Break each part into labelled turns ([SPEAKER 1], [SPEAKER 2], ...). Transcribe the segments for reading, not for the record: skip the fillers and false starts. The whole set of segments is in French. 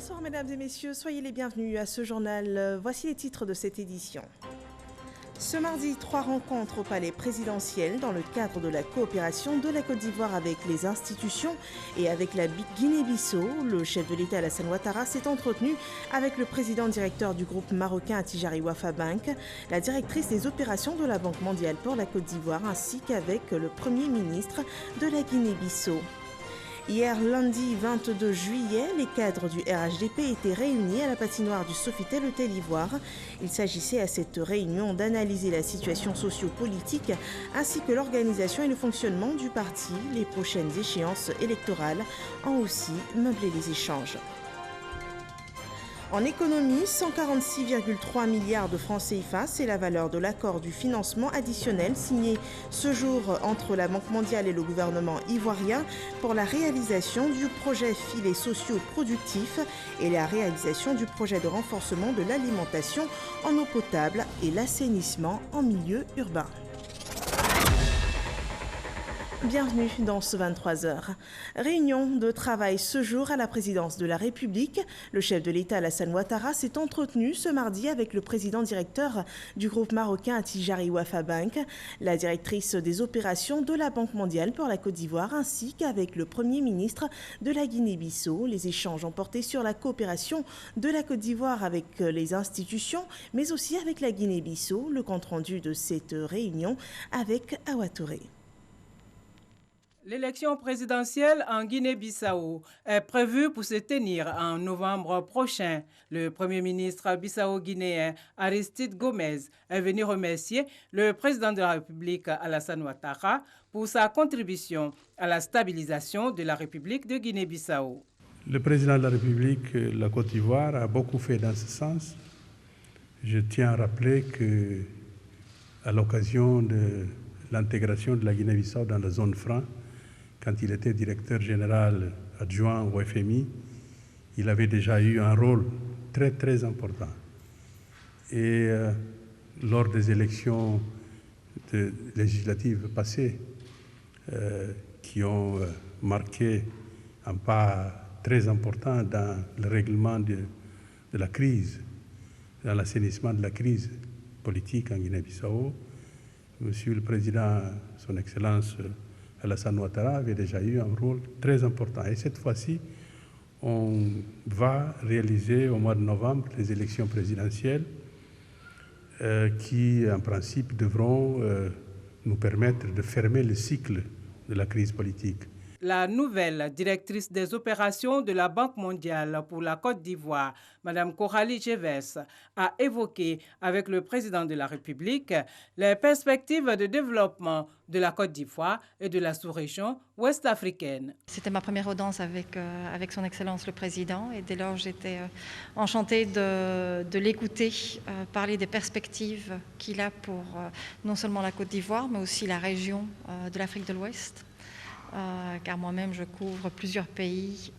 [SPEAKER 1] Bonsoir mesdames et messieurs, soyez les bienvenus à ce journal. Voici les titres de cette édition. Ce mardi, 3 rencontres au palais présidentiel dans le cadre de la coopération de la Côte d'Ivoire avec les institutions et avec la Guinée-Bissau. Le chef de l'État Alassane Ouattara s'est entretenu avec le président directeur du groupe marocain Attijari Wafa Bank, la directrice des opérations de la Banque mondiale pour la Côte d'Ivoire ainsi qu'avec le premier ministre de la Guinée-Bissau. Hier, lundi 22 juillet, les cadres du RHDP étaient réunis à la patinoire du Sofitel Hôtel Ivoire. Il s'agissait à cette réunion d'analyser la situation socio-politique ainsi que l'organisation et le fonctionnement du parti. Les prochaines échéances électorales ont aussi meublé les échanges. En économie, 146,3 milliards de francs CFA, c'est la valeur de l'accord du financement additionnel signé ce jour entre la Banque mondiale et le gouvernement ivoirien pour la réalisation du projet filets sociaux productifs et la réalisation du projet de renforcement de l'alimentation en eau potable et l'assainissement en milieu urbain. Bienvenue dans ce 23h. Réunion de travail ce jour à la présidence de la République. Le chef de l'État Alassane Ouattara s'est entretenu ce mardi avec le président directeur du groupe marocain Attijari Wafa Bank, la directrice des opérations de la Banque mondiale pour la Côte d'Ivoire ainsi qu'avec le premier ministre de la Guinée-Bissau. Les échanges ont porté sur la coopération de la Côte d'Ivoire avec les institutions mais aussi avec la Guinée-Bissau. Le compte-rendu de cette réunion avec Awa Touré.
[SPEAKER 2] L'élection présidentielle en Guinée-Bissau est prévue pour se tenir en novembre prochain. Le Premier ministre bissau-guinéen Aristide Gomez est venu remercier le président de la République Alassane Ouattara pour sa contribution à la stabilisation de la République de Guinée-Bissau.
[SPEAKER 3] Le président de la République de la Côte d'Ivoire a beaucoup fait dans ce sens. Je tiens à rappeler qu'à l'occasion de l'intégration de la Guinée-Bissau dans la zone franc, quand il était directeur général adjoint au FMI, il avait déjà eu un rôle très très important. Et lors des élections législatives passées, qui ont marqué un pas très important dans le règlement de la crise, dans l'assainissement de la crise politique en Guinée-Bissau, Monsieur le Président, Son Excellence Alassane Ouattara avait déjà eu un rôle très important. Et cette fois-ci, on va réaliser au mois de novembre les élections présidentielles qui, en principe, devront nous permettre de fermer le cycle de la crise politique.
[SPEAKER 2] La nouvelle directrice des opérations de la Banque mondiale pour la Côte d'Ivoire, Mme Coralie Jevers, a évoqué avec le président de la République les perspectives de développement de la Côte d'Ivoire et de la sous-région ouest-africaine.
[SPEAKER 4] C'était ma première audience avec son Excellence le Président et dès lors j'étais enchantée de l'écouter parler des perspectives qu'il a pour non seulement la Côte d'Ivoire mais aussi la région de l'Afrique de l'Ouest. Car moi-même je couvre plusieurs pays.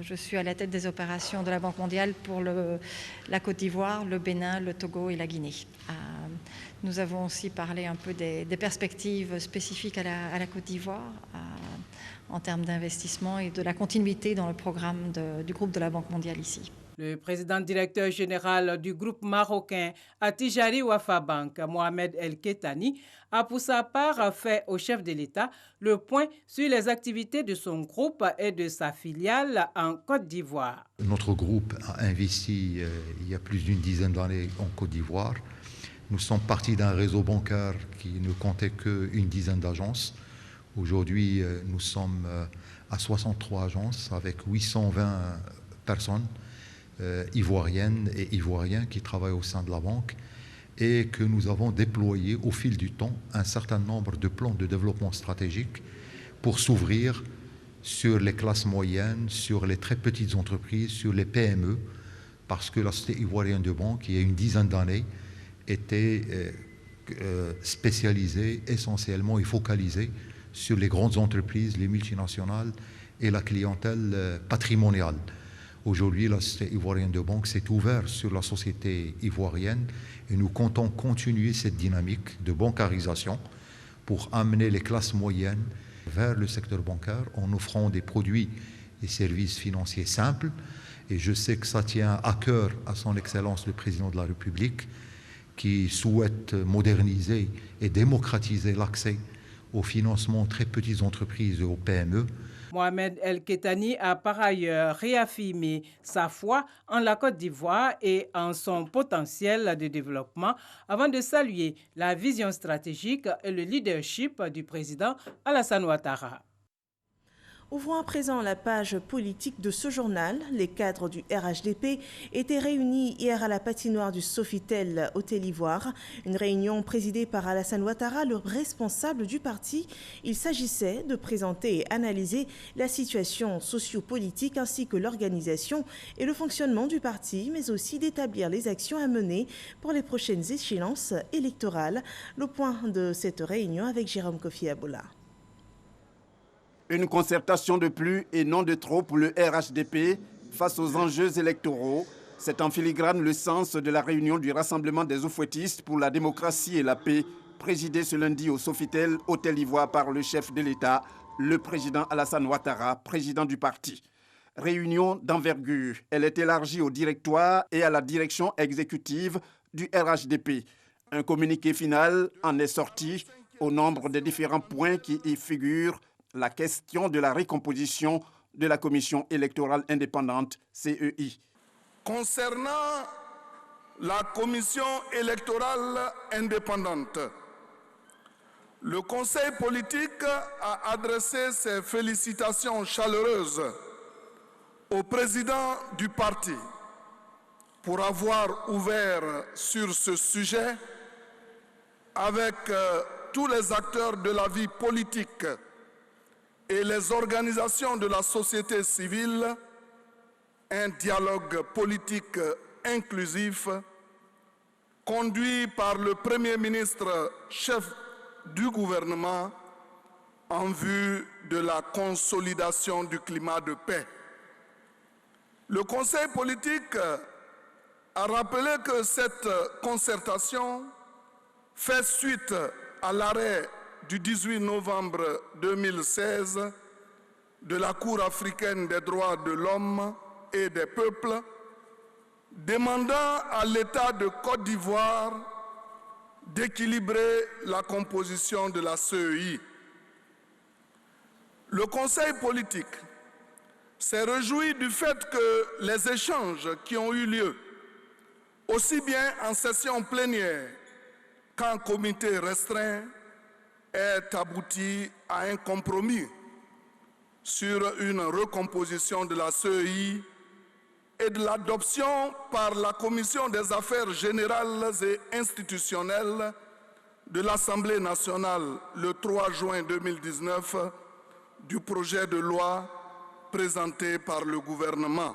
[SPEAKER 4] Je suis à la tête des opérations de la Banque mondiale pour la Côte d'Ivoire, le Bénin, le Togo et la Guinée. Nous avons aussi parlé un peu des perspectives spécifiques à la Côte d'Ivoire en termes d'investissement et de la continuité dans le programme du groupe de la Banque mondiale ici.
[SPEAKER 2] Le président directeur général du groupe marocain Attijari Wafa Bank, Mohamed El Kettani, a pour sa part fait au chef de l'État le point sur les activités de son groupe et de sa filiale en Côte d'Ivoire.
[SPEAKER 5] Notre groupe a investi il y a plus d'une dizaine d'années en Côte d'Ivoire. Nous sommes partis d'un réseau bancaire qui ne comptait qu'une dizaine d'agences. Aujourd'hui, nous sommes à 63 agences avec 820 personnes ivoiriennes et ivoiriens qui travaillent au sein de la banque et que nous avons déployé au fil du temps un certain nombre de plans de développement stratégique pour s'ouvrir sur les classes moyennes, sur les très petites entreprises, sur les PME, parce que la société ivoirienne de banque, il y a une dizaine d'années, était spécialisée essentiellement et focalisée sur les grandes entreprises, les multinationales et la clientèle patrimoniale. Aujourd'hui, la société ivoirienne de banque s'est ouverte sur la société ivoirienne et nous comptons continuer cette dynamique de bancarisation pour amener les classes moyennes vers le secteur bancaire en offrant des produits et services financiers simples Et je sais que ça tient à cœur à son Excellence le Président de la République, qui souhaite moderniser et démocratiser l'accès au financement aux très petites entreprises et aux PME.
[SPEAKER 2] Mohamed El Kettani a par ailleurs réaffirmé sa foi en la Côte d'Ivoire et en son potentiel de développement avant de saluer la vision stratégique et le leadership du président Alassane Ouattara.
[SPEAKER 1] Ouvrons à présent la page politique de ce journal. Les cadres du RHDP étaient réunis hier à la patinoire du Sofitel Hôtel Ivoire. Une réunion présidée par Alassane Ouattara, le responsable du parti. Il s'agissait de présenter et analyser la situation socio-politique ainsi que l'organisation et le fonctionnement du parti, mais aussi d'établir les actions à mener pour les prochaines échéances électorales. Le point de cette réunion avec Jérôme Kofi Aboula.
[SPEAKER 6] Une concertation de plus et non de trop pour le RHDP face aux enjeux électoraux. C'est en filigrane le sens de la réunion du Rassemblement des Oufouettistes pour la démocratie et la paix, présidée ce lundi au Sofitel Hôtel Ivoire par le chef de l'État, le président Alassane Ouattara, président du parti. Réunion d'envergure. Elle est élargie au directoire et à la direction exécutive du RHDP. Un communiqué final en est sorti au nombre des différents points qui y figurent. La question de la récomposition de la Commission électorale indépendante, CEI.
[SPEAKER 7] Concernant la Commission électorale indépendante, le Conseil politique a adressé ses félicitations chaleureuses au président du parti pour avoir ouvert sur ce sujet avec tous les acteurs de la vie politique et les organisations de la société civile, un dialogue politique inclusif conduit par le Premier ministre chef du gouvernement en vue de la consolidation du climat de paix. Le Conseil politique a rappelé que cette concertation fait suite à l'arrêt du 18 novembre 2016 de la Cour africaine des droits de l'homme et des peuples, demandant à l'État de Côte d'Ivoire d'équilibrer la composition de la CEI. Le Conseil politique s'est réjoui du fait que les échanges qui ont eu lieu, aussi bien en session plénière qu'en comité restreint, est abouti à un compromis sur une recomposition de la CEI et de l'adoption par la Commission des affaires générales et institutionnelles de l'Assemblée nationale le 3 juin 2019 du projet de loi présenté par le gouvernement.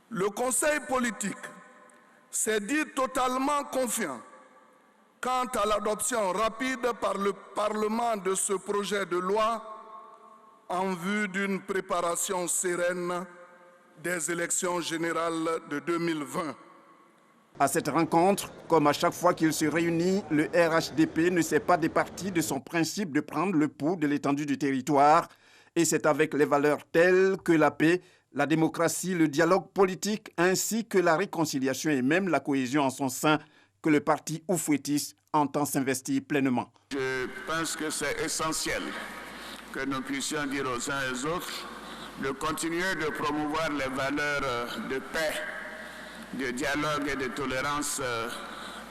[SPEAKER 7] Le Conseil politique s'est dit totalement confiant quant à l'adoption rapide par le Parlement de ce projet de loi en vue d'une préparation sereine des élections générales de 2020.
[SPEAKER 6] À cette rencontre, comme à chaque fois qu'il se réunit, le RHDP ne s'est pas départi de son principe de prendre le pouls de l'étendue du territoire. Et c'est avec les valeurs telles que la paix, la démocratie, le dialogue politique, ainsi que la réconciliation et même la cohésion en son sein, que le parti oufouettiste entend s'investir pleinement.
[SPEAKER 8] Je pense que c'est essentiel que nous puissions dire aux uns et aux autres de continuer de promouvoir les valeurs de paix, de dialogue et de tolérance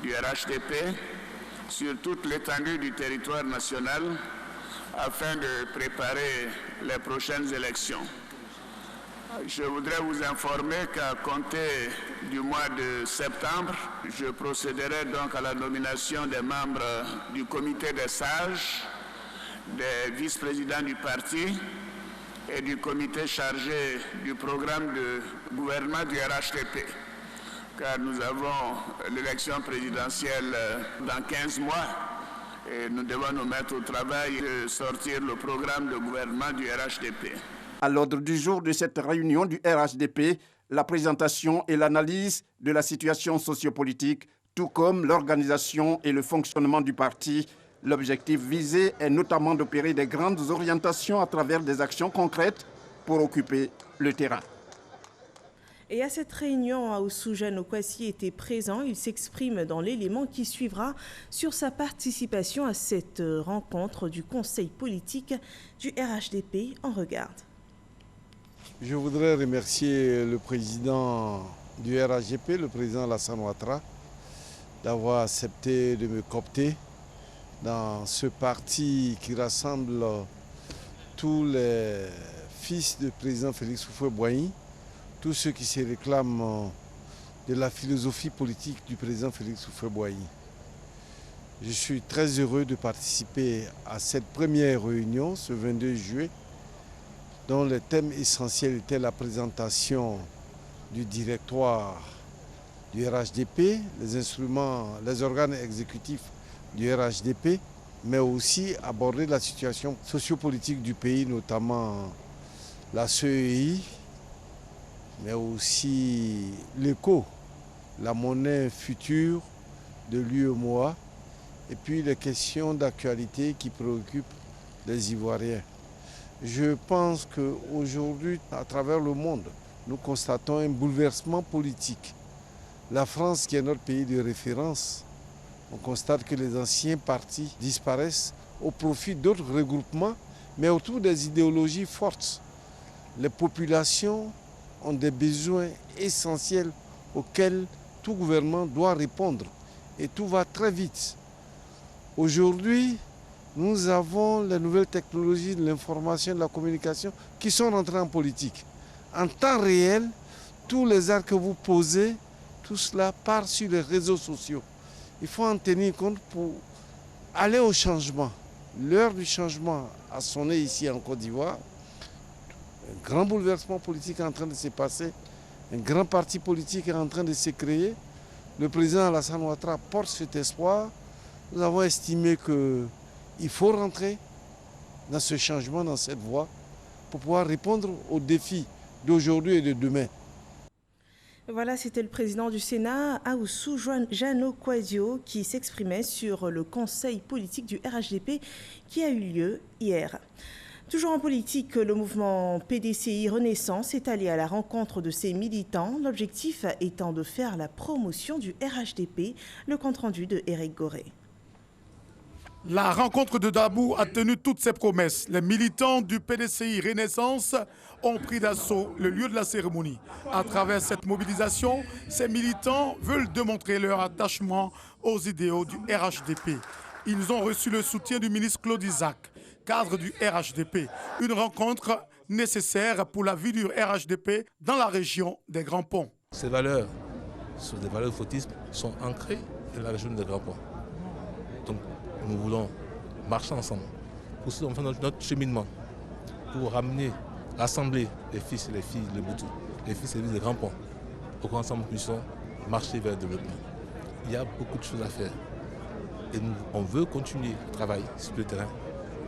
[SPEAKER 8] du RHDP sur toute l'étendue du territoire national afin de préparer les prochaines élections. Je voudrais vous informer qu'à compter du mois de septembre, je procéderai donc à la nomination des membres du comité des sages, des vice-présidents du parti et du comité chargé du programme de gouvernement du RHDP. Car nous avons l'élection présidentielle dans 15 mois et nous devons nous mettre au travail de sortir le programme de gouvernement du RHDP.
[SPEAKER 6] À l'ordre du jour de cette réunion du RHDP, la présentation et l'analyse de la situation sociopolitique, tout comme l'organisation et le fonctionnement du parti. L'objectif visé est notamment d'opérer des grandes orientations à travers des actions concrètes pour occuper le terrain.
[SPEAKER 1] Et à cette réunion, Aoussou Jeanno-Kwasi était présent. Il s'exprime dans l'élément qui suivra sur sa participation à cette rencontre du Conseil politique du RHDP. On regarde.
[SPEAKER 9] Je voudrais remercier le président du RHDP, le président Alassane Ouattara, d'avoir accepté de me coopter dans ce parti qui rassemble tous les fils du président Félix Houphouët-Boigny, tous ceux qui se réclament de la philosophie politique du président Félix Houphouët-Boigny. Je suis très heureux de participer à cette première réunion ce 22 juillet, dont le thème essentiel était la présentation du directoire du RHDP, les instruments, les organes exécutifs du RHDP, mais aussi aborder la situation sociopolitique du pays, notamment la CEI, mais aussi l'ECO, la monnaie future de l'UEMOA, et puis les questions d'actualité qui préoccupent les Ivoiriens. Je pense qu'aujourd'hui, à travers le monde, nous constatons un bouleversement politique. La France, qui est notre pays de référence, on constate que les anciens partis disparaissent au profit d'autres regroupements, mais autour des idéologies fortes. Les populations ont des besoins essentiels auxquels tout gouvernement doit répondre. Et tout va très vite. Aujourd'hui, nous avons les nouvelles technologies de l'information et de la communication qui sont rentrées en politique. En temps réel, tous les actes que vous posez, tout cela part sur les réseaux sociaux. Il faut en tenir compte pour aller au changement. L'heure du changement a sonné ici en Côte d'Ivoire. Un grand bouleversement politique est en train de se passer. Un grand parti politique est en train de se créer. Le président Alassane Ouattara porte cet espoir. Nous avons estimé qu'il faut rentrer dans ce changement, dans cette voie, pour pouvoir répondre aux défis d'aujourd'hui et de demain.
[SPEAKER 1] Voilà, c'était le président du Sénat, Aoussou Jeanno-Kwasi, qui s'exprimait sur le conseil politique du RHDP qui a eu lieu hier. Toujours en politique, le mouvement PDCI Renaissance est allé à la rencontre de ses militants, l'objectif étant de faire la promotion du RHDP, le compte-rendu de Éric Goré.
[SPEAKER 10] La rencontre de Dabou a tenu toutes ses promesses. Les militants du PDCI Renaissance ont pris d'assaut le lieu de la cérémonie. À travers cette mobilisation, ces militants veulent démontrer leur attachement aux idéaux du RHDP. Ils ont reçu le soutien du ministre Claude Isaac, cadre du RHDP. Une rencontre nécessaire pour la vie du RHDP dans la région des Grands Ponts.
[SPEAKER 11] Ces valeurs, sur des valeurs de fautisme, sont ancrées dans la région des Grands Ponts. Donc, nous voulons marcher ensemble pour faire notre cheminement, pour ramener, rassembler les fils et les filles de Boutou, les fils et les filles des Grands Ponts, pour qu'ensemble nous puissions marcher vers le développement. Il y a beaucoup de choses à faire et on veut continuer le travail sur le terrain,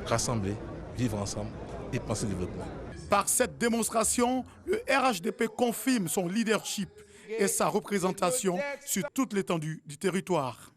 [SPEAKER 11] rassembler, vivre ensemble et penser au développement.
[SPEAKER 10] Par cette démonstration, le RHDP confirme son leadership et sa représentation sur toute l'étendue du territoire.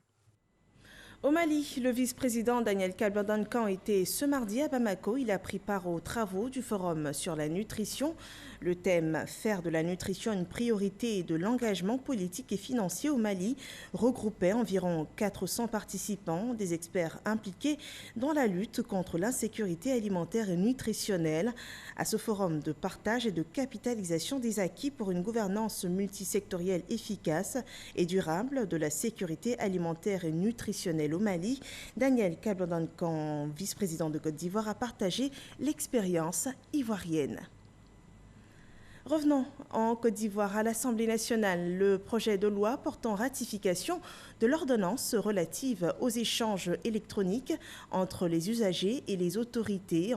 [SPEAKER 1] Au Mali, le vice-président Daniel Kalba-Duncan était ce mardi à Bamako. Il a pris part aux travaux du forum sur la nutrition. Le thème « Faire de la nutrition une priorité de l'engagement politique et financier au Mali » regroupait environ 400 participants, des experts impliqués dans la lutte contre l'insécurité alimentaire et nutritionnelle. À ce forum de partage et de capitalisation des acquis pour une gouvernance multisectorielle efficace et durable de la sécurité alimentaire et nutritionnelle au Mali, Daniel Kalba-Duncan, vice-président de Côte d'Ivoire, a partagé l'expérience ivoirienne. Revenons en Côte d'Ivoire à l'Assemblée nationale. Le projet de loi portant ratification de l'ordonnance relative aux échanges électroniques entre les usagers et les autorités,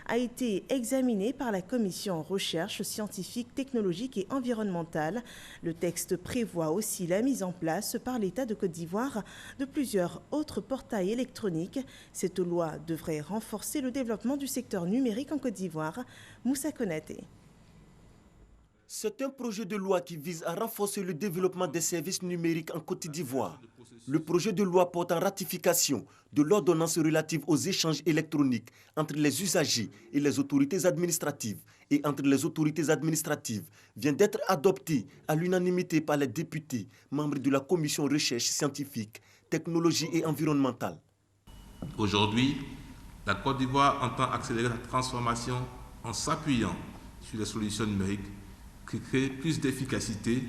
[SPEAKER 1] a été examiné par la Commission recherche scientifique, technologique et environnementale. Le texte prévoit aussi la mise en place par l'État de Côte d'Ivoire de plusieurs autres portails électroniques. Cette loi devrait renforcer le développement du secteur numérique en Côte d'Ivoire. Moussa Konaté.
[SPEAKER 12] C'est un projet de loi qui vise à renforcer le développement des services numériques en Côte d'Ivoire. Le projet de loi porte en ratification de l'ordonnance relative aux échanges électroniques entre les usagers et les autorités administratives et entre les autorités administratives vient d'être adopté à l'unanimité par les députés, membres de la commission recherche scientifique, technologie et environnementale.
[SPEAKER 11] Aujourd'hui, la Côte d'Ivoire entend accélérer la transformation en s'appuyant sur les solutions numériques qui créent plus d'efficacité,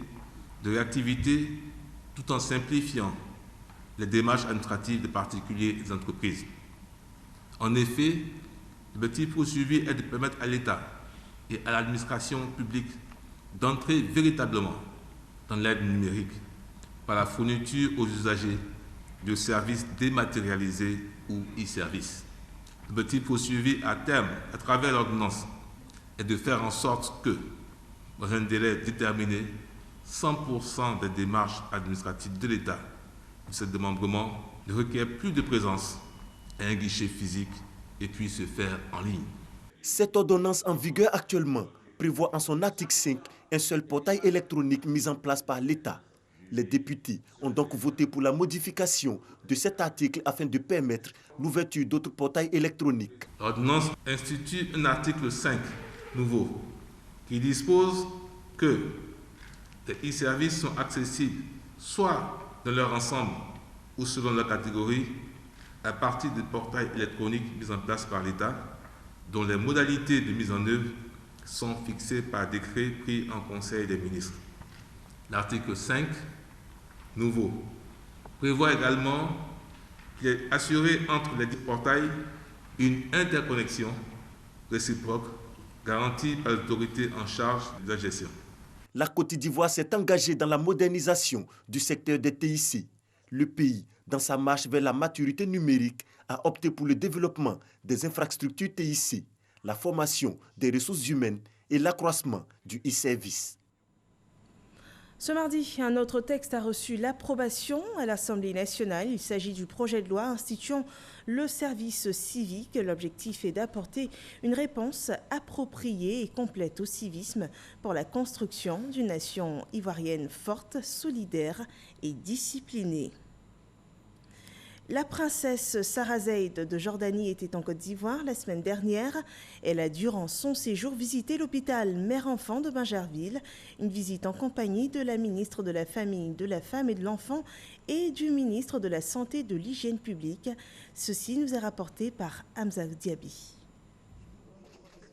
[SPEAKER 11] de réactivité, tout en simplifiant les démarches administratives des particuliers et des entreprises. En effet, l'objectif poursuivi est de permettre à l'État et à l'administration publique d'entrer véritablement dans l'aide numérique par la fourniture aux usagers de services dématérialisés ou e-services. L'objectif poursuivi à terme, à travers l'ordonnance, est de faire en sorte que, dans un délai déterminé, 100% des démarches administratives de l'État de ce démembrement ne requièrent plus de présence à un guichet physique et puissent se faire en ligne.
[SPEAKER 12] Cette ordonnance en vigueur actuellement prévoit en son article 5 un seul portail électronique mis en place par l'État. Les députés ont donc voté pour la modification de cet article afin de permettre l'ouverture d'autres portails électroniques.
[SPEAKER 11] L'ordonnance institue un article 5 nouveau qui dispose que les e-services sont accessibles soit dans leur ensemble ou selon leur catégorie à partir de portails électroniques mis en place par l'État dont les modalités de mise en œuvre sont fixées par décret pris en Conseil des ministres. L'article 5, nouveau, prévoit également qu'il est assuré entre les 10 portails une interconnexion réciproque garantie par l'autorité en charge de la gestion.
[SPEAKER 12] La Côte d'Ivoire s'est engagée dans la modernisation du secteur des TIC. Le pays, dans sa marche vers la maturité numérique, a opté pour le développement des infrastructures TIC, la formation des ressources humaines et l'accroissement du e-service.
[SPEAKER 1] Ce mardi, un autre texte a reçu l'approbation à l'Assemblée nationale. Il s'agit du projet de loi instituant le service civique. L'objectif est d'apporter une réponse appropriée et complète au civisme pour la construction d'une nation ivoirienne forte, solidaire et disciplinée. La princesse Sarah Zeid de Jordanie était en Côte d'Ivoire la semaine dernière. Elle a, durant son séjour, visité l'hôpital Mère-Enfant de Bingerville. Une visite en compagnie de la ministre de la Famille, de la Femme et de l'Enfant et du ministre de la Santé et de l'Hygiène publique. Ceci nous est rapporté par Hamza Diaby.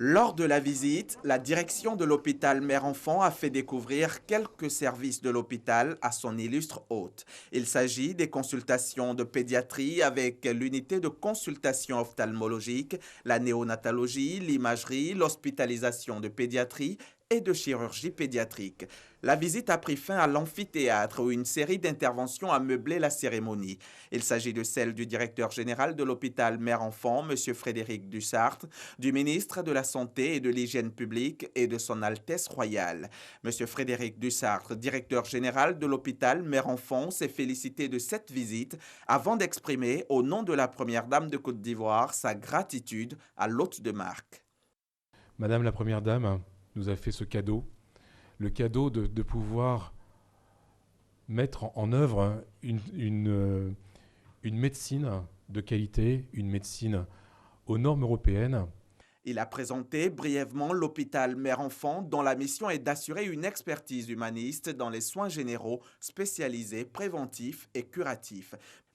[SPEAKER 13] Lors de la visite, la direction de l'hôpital Mère-Enfant a fait découvrir quelques services de l'hôpital à son illustre hôte. Il s'agit des consultations de pédiatrie avec l'unité de consultation ophtalmologique, la néonatologie, l'imagerie, l'hospitalisation de pédiatrie et de chirurgie pédiatrique. La visite a pris fin à l'amphithéâtre où une série d'interventions a meublé la cérémonie. Il s'agit de celle du directeur général de l'hôpital Mère-Enfant, M. Frédéric Dussart, du ministre de la Santé et de l'Hygiène publique et de son Altesse royale. M. Frédéric Dussart, directeur général de l'hôpital Mère-Enfant, s'est félicité de cette visite avant d'exprimer, au nom de la Première Dame de Côte d'Ivoire, sa gratitude à l'hôte de marque.
[SPEAKER 14] Madame la Première Dame nous a fait ce cadeau, le cadeau de pouvoir mettre en œuvre une médecine de qualité, une médecine aux normes européennes.
[SPEAKER 13] Il a présenté brièvement l'hôpital Mère-Enfant dont la mission est d'assurer une expertise humaniste dans les soins généraux spécialisés, préventifs et curatifs.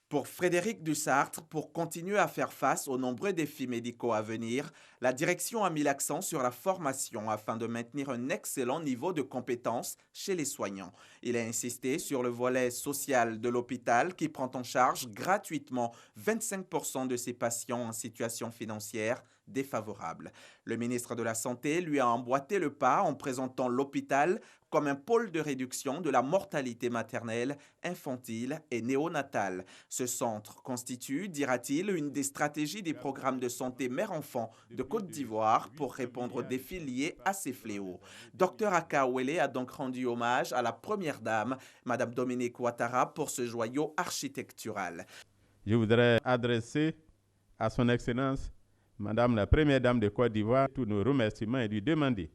[SPEAKER 13] Pour Frédéric Dussart, pour continuer à faire face aux nombreux défis médicaux à venir, la direction a mis l'accent sur la formation afin de maintenir un excellent niveau de compétences chez les soignants. Il a insisté sur le volet social de l'hôpital qui prend en charge gratuitement 25% de ses patients en situation financière défavorable. Le ministre de la Santé lui a emboîté le pas en présentant l'hôpital comme un pôle de réduction de la mortalité maternelle, infantile et néonatale. Ce centre constitue, dira-t-il, une des stratégies des programmes de santé mère-enfant de Côte d'Ivoire pour répondre aux défis liés à ces fléaux. Dr Akawele a donc rendu hommage à la Première Dame, Madame Dominique Ouattara, pour ce joyau architectural.
[SPEAKER 15] Je voudrais adresser à son Excellence, Madame la Première Dame de Côte d'Ivoire, tous nos remerciements et lui demander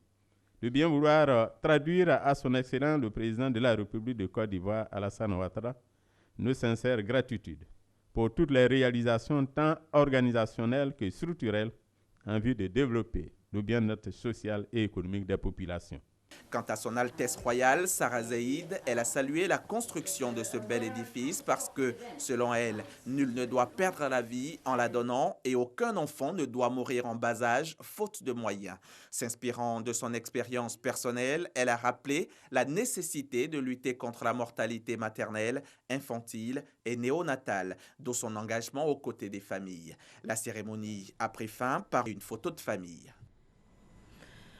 [SPEAKER 15] de bien vouloir traduire à son Excellence le Président de la République de Côte d'Ivoire, Alassane Ouattara, nos sincères gratitudes pour toutes les réalisations tant organisationnelles que structurelles en vue de développer le bien-être social et économique des populations.
[SPEAKER 13] Quant à son Altesse royale, Sarah Zeid, elle a salué la construction de ce bel édifice parce que, selon elle, nul ne doit perdre la vie en la donnant et aucun enfant ne doit mourir en bas âge faute de moyens. S'inspirant de son expérience personnelle, elle a rappelé la nécessité de lutter contre la mortalité maternelle, infantile et néonatale, d'où son engagement aux côtés des familles. La cérémonie a pris fin par une photo de famille.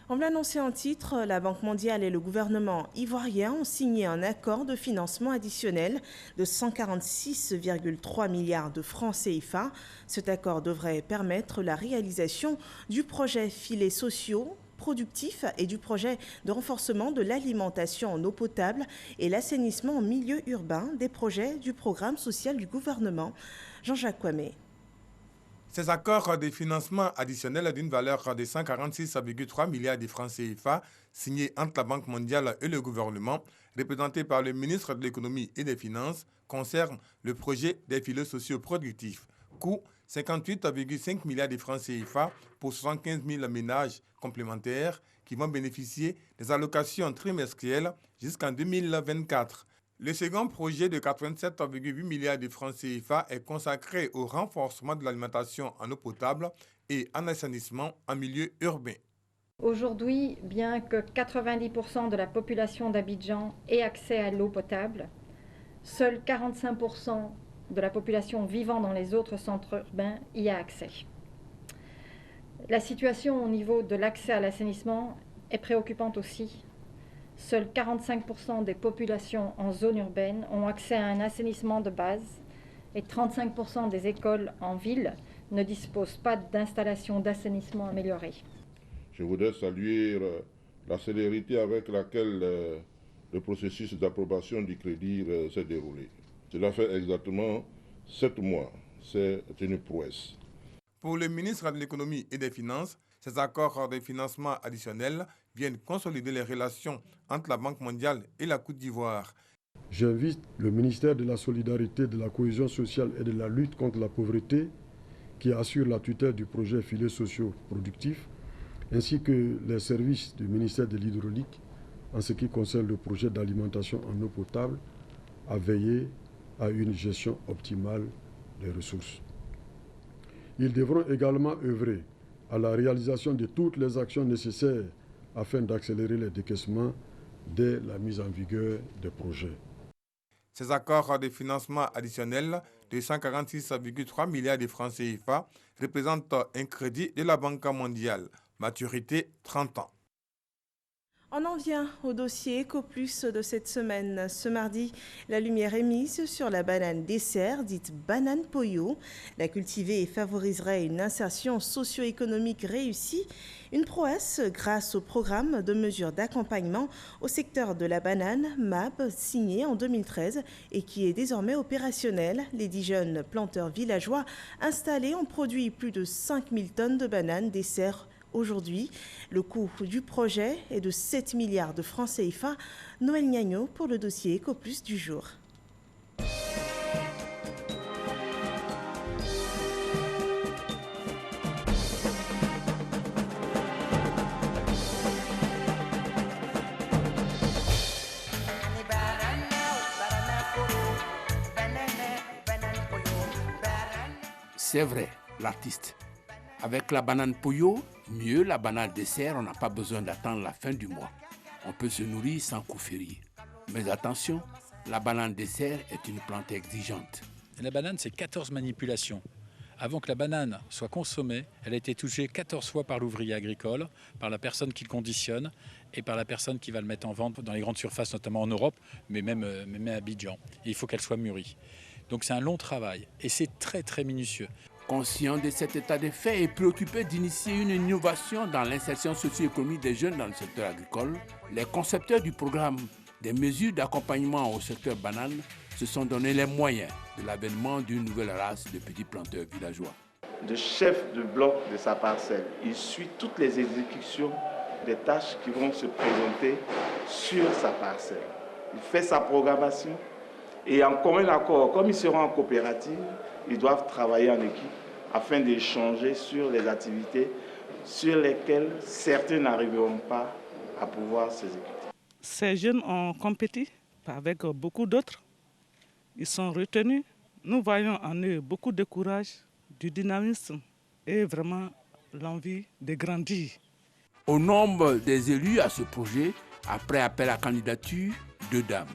[SPEAKER 1] On l'a annoncé en titre, la Banque mondiale et le gouvernement ivoirien ont signé un accord de financement additionnel de 146,3 milliards de francs CFA. Cet accord devrait permettre la réalisation du projet filets sociaux productifs et du projet de renforcement de l'alimentation en eau potable et l'assainissement en milieu urbain, des projets du programme social du gouvernement. Jean-Jacques Kwame.
[SPEAKER 16] Ces accords de financement additionnels d'une valeur de 146,3 milliards de francs CFA, signés entre la Banque mondiale et le gouvernement, représentés par le ministre de l'Économie et des Finances, concernent le projet des filets sociaux productifs. Coût 58,5 milliards de francs CFA pour 75 000 ménages complémentaires qui vont bénéficier des allocations trimestrielles jusqu'en 2024. Le second projet de 87,8 milliards de francs CFA est consacré au renforcement de l'alimentation en eau potable et en assainissement en milieu urbain.
[SPEAKER 4] Aujourd'hui, bien que 90% de la population d'Abidjan ait accès à l'eau potable, seuls 45% de la population vivant dans les autres centres urbains y a accès. La situation au niveau de l'accès à l'assainissement est préoccupante aussi. Seuls 45% des populations en zone urbaine ont accès à un assainissement de base et 35% des écoles en ville ne disposent pas d'installations d'assainissement améliorées.
[SPEAKER 17] Je voudrais saluer la célérité avec laquelle le processus d'approbation du crédit s'est déroulé. Cela fait exactement 7 mois. C'est une prouesse.
[SPEAKER 16] Pour le ministre de l'Économie et des Finances, ces accords de financement additionnels viennent consolider les relations entre la Banque mondiale et la Côte d'Ivoire.
[SPEAKER 18] J'invite le ministère de la Solidarité, de la Cohésion sociale et de la lutte contre la pauvreté, qui assure la tutelle du projet filets sociaux productifs, ainsi que les services du ministère de l'Hydraulique, en ce qui concerne le projet d'alimentation en eau potable, à veiller à une gestion optimale des ressources. Ils devront également œuvrer à la réalisation de toutes les actions nécessaires afin d'accélérer les décaissements dès la mise en vigueur des projets.
[SPEAKER 16] Ces accords de financement additionnels de 146,3 milliards de francs CFA représentent un crédit de la Banque mondiale. Maturité 30 ans.
[SPEAKER 1] On en vient au dossier Ecoplus de cette semaine. Ce mardi, la lumière est mise sur la banane dessert, dite banane Poyo. La cultiver favoriserait une insertion socio-économique réussie, une prouesse grâce au programme de mesures d'accompagnement au secteur de la banane MAB, signé en 2013 et qui est désormais opérationnel. Les 10 jeunes planteurs villageois installés ont produit plus de 5000 tonnes de bananes dessert. Aujourd'hui, le coût du projet est de 7 milliards de francs CFA. Noël Gnagno pour le dossier Ecoplus du jour.
[SPEAKER 19] C'est vrai, l'artiste. Avec la banane Poyo, mieux la banane dessert, on n'a pas besoin d'attendre la fin du mois. On peut se nourrir sans coup férié. Mais attention, la banane dessert est une plante exigeante.
[SPEAKER 20] La banane, c'est 14 manipulations. Avant que la banane soit consommée, elle a été touchée 14 fois par l'ouvrier agricole, par la personne qui le conditionne et par la personne qui va le mettre en vente dans les grandes surfaces, notamment en Europe, mais même à Abidjan. Et il faut qu'elle soit mûrie. Donc c'est un long travail et c'est très très minutieux.
[SPEAKER 19] Conscient de cet état de fait et préoccupé d'initier une innovation dans l'insertion socio-économique des jeunes dans le secteur agricole, les concepteurs du programme des mesures d'accompagnement au secteur banane se sont donné les moyens de l'avènement d'une nouvelle race de petits planteurs villageois.
[SPEAKER 21] Le chef de bloc de sa parcelle, il suit toutes les exécutions des tâches qui vont se présenter sur sa parcelle. Il fait sa programmation et en commun accord, comme ils seront en coopérative, ils doivent travailler en équipe afin d'échanger sur les activités sur lesquels certains n'arriveront pas à pouvoir s'exécuter.
[SPEAKER 3] Ces jeunes ont compétit avec beaucoup d'autres. Ils sont retenus. Nous voyons en eux beaucoup de courage, du dynamisme et vraiment l'envie de grandir.
[SPEAKER 19] Au nombre des élus à ce projet, après appel à candidature, 2 dames.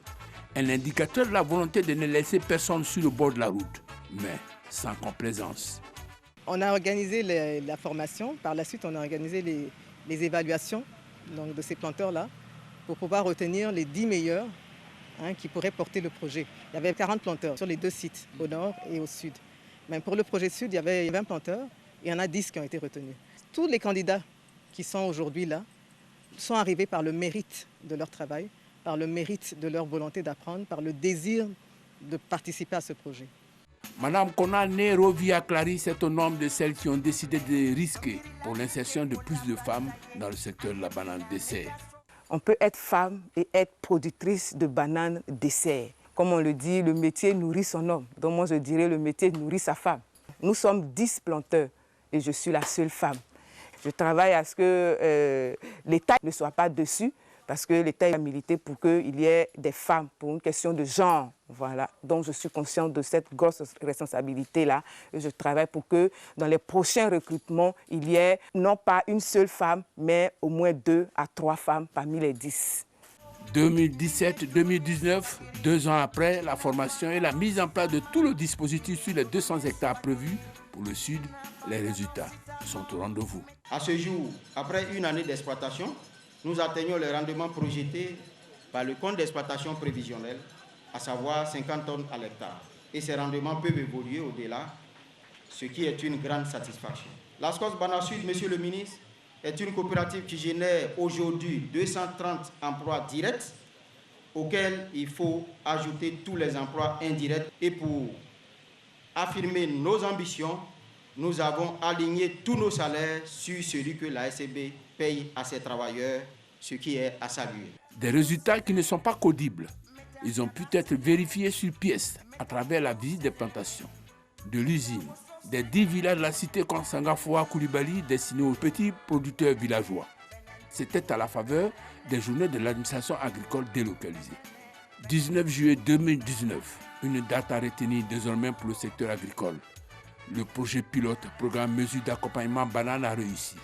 [SPEAKER 19] Un indicateur de la volonté de ne laisser personne sur le bord de la route, mais sans complaisance.
[SPEAKER 22] On a organisé la formation, par la suite on a organisé les évaluations donc, de ces planteurs-là pour pouvoir retenir les 10 meilleurs qui pourraient porter le projet. Il y avait 40 planteurs sur les 2 sites, au nord et au sud. Mais pour le projet sud, il y avait 20 planteurs et il y en a 10 qui ont été retenus. Tous les candidats qui sont aujourd'hui là sont arrivés par le mérite de leur travail, par le mérite de leur volonté d'apprendre, par le désir de participer à ce projet.
[SPEAKER 19] Madame Konane Rovia Clary, c'est au nombre de celles qui ont décidé de risquer pour l'insertion de plus de femmes dans le secteur de la banane dessert.
[SPEAKER 23] On peut être femme et être productrice de bananes dessert. Comme on le dit, le métier nourrit son homme. Donc moi je dirais le métier nourrit sa femme. Nous sommes 10 planteurs et je suis la seule femme. Je travaille à ce que l'État ne soit pas dessus, parce que l'État a milité pour qu'il y ait des femmes, pour une question de genre. Voilà. Donc je suis consciente de cette grosse responsabilité-là. Et je travaille pour que dans les prochains recrutements, il y ait non pas une seule femme, mais au moins 2 à 3 femmes parmi les 10.
[SPEAKER 19] 2017-2019, 2 ans après la formation et la mise en place de tout le dispositif sur les 200 hectares prévus pour le Sud, les résultats sont au rendez-vous.
[SPEAKER 24] À ce jour, après une année d'exploitation, nous atteignons le rendement projeté par le compte d'exploitation prévisionnel, à savoir 50 tonnes à l'hectare. Et ces rendements peuvent évoluer au-delà, ce qui est une grande satisfaction. La SCOS Banane Sud, Monsieur le ministre, est une coopérative qui génère aujourd'hui 230 emplois directs, auxquels il faut ajouter tous les emplois indirects. Et pour affirmer nos ambitions, nous avons aligné tous nos salaires sur celui que la SCB paye à ses travailleurs, ce qui est à saluer.
[SPEAKER 19] Des résultats qui ne sont pas codibles. Ils ont pu être vérifiés sur pièce à travers la visite des plantations, de l'usine, des 10 villages de la cité Konsangafoa Koulibaly destinés aux petits producteurs villageois. C'était à la faveur des journées de l'administration agricole délocalisée. 19 juillet 2019, une date à retenir désormais pour le secteur agricole. Le projet pilote, programme mesure d'accompagnement banane a réussi.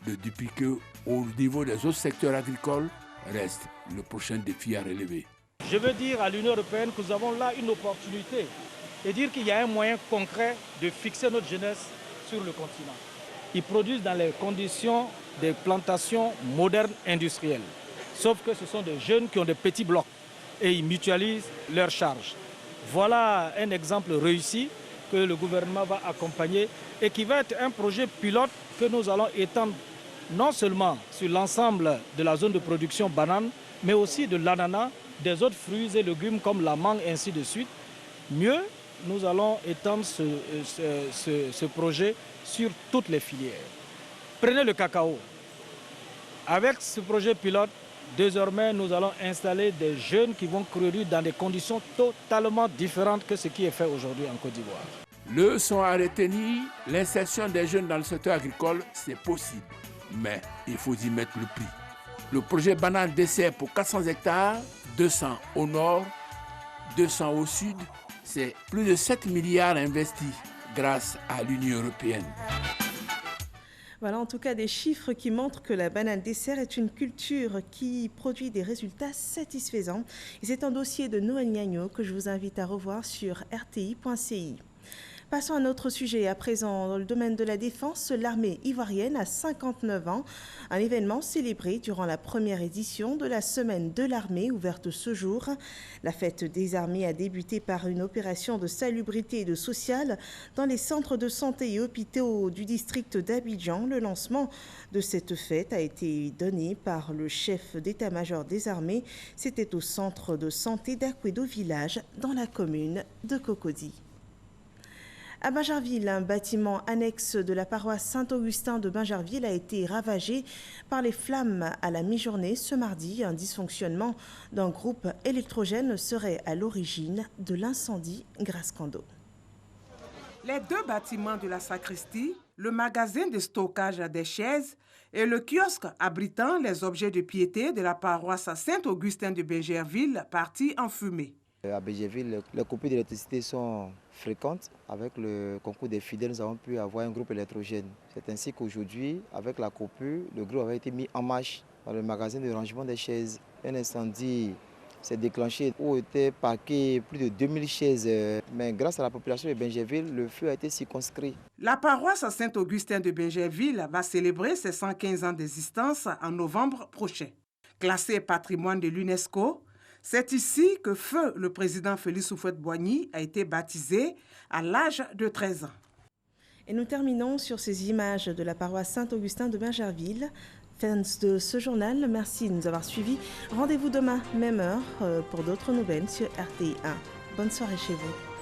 [SPEAKER 19] Le dupliquer au niveau des autres secteurs agricoles reste le prochain défi à relever.
[SPEAKER 3] Je veux dire à l'Union européenne que nous avons là une opportunité et dire qu'il y a un moyen concret de fixer notre jeunesse sur le continent. Ils produisent dans les conditions des plantations modernes industrielles. Sauf que ce sont des jeunes qui ont des petits blocs et ils mutualisent leurs charges. Voilà un exemple réussi que le gouvernement va accompagner et qui va être un projet pilote que nous allons étendre non seulement sur l'ensemble de la zone de production banane, mais aussi de l'ananas, des autres fruits et légumes comme la mangue, ainsi de suite. Mieux, nous allons étendre ce projet sur toutes les filières. Prenez le cacao. Avec ce projet pilote, désormais, nous allons installer des jeunes qui vont produire dans des conditions totalement différentes que ce qui est fait aujourd'hui en Côte d'Ivoire.
[SPEAKER 19] Leçon à retenir, l'insertion des jeunes dans le secteur agricole, c'est possible. Mais il faut y mettre le prix. Le projet banane dessert pour 400 hectares, 200 au nord, 200 au sud, c'est plus de 7 milliards investis grâce à l'Union européenne.
[SPEAKER 1] Voilà en tout cas des chiffres qui montrent que la banane dessert est une culture qui produit des résultats satisfaisants. Et c'est un dossier de Noël Gnagno que je vous invite à revoir sur rti.ci. Passons à un autre sujet. À présent, dans le domaine de la défense, l'armée ivoirienne a 59 ans. Un événement célébré durant la première édition de la Semaine de l'armée ouverte ce jour. La fête des armées a débuté par une opération de salubrité et de social dans les centres de santé et hôpitaux du district d'Abidjan. Le lancement de cette fête a été donné par le chef d'état-major des armées. C'était au centre de santé d'Akwedo Village dans la commune de Cocody. À Bingerville, un bâtiment annexe de la paroisse Saint-Augustin de Bingerville a été ravagé par les flammes à la mi-journée ce mardi. Un dysfonctionnement d'un groupe électrogène serait à l'origine de l'incendie Grascando.
[SPEAKER 25] Les 2 bâtiments de la sacristie
[SPEAKER 2] le magasin de stockage des chaises et le kiosque abritant les objets de piété de la paroisse Saint-Augustin de Bégerville partis en fumée.
[SPEAKER 5] À Bégerville, les coupures d'électricité sont fréquentes. Avec le concours des fidèles, nous avons pu avoir un groupe électrogène. C'est ainsi qu'aujourd'hui, avec la coupure, le groupe avait été mis en marche dans le magasin de rangement des chaises. Un incendie s'est déclenché où étaient parquées plus de 2000 chaises. Mais grâce à la population de Bégerville, le feu a été circonscrit.
[SPEAKER 2] La paroisse Saint-Augustin de Bégerville va célébrer ses 115 ans d'existence en novembre prochain. Classée patrimoine de l'UNESCO, c'est ici que feu le président Félix Houphouët-Boigny a été baptisé à l'âge de 13 ans.
[SPEAKER 1] Et nous terminons sur ces images de la paroisse Saint-Augustin de Bégerville. Fans de ce journal, merci de nous avoir suivis. Rendez-vous demain, même heure, pour d'autres nouvelles sur RTI 1. Bonne soirée chez vous.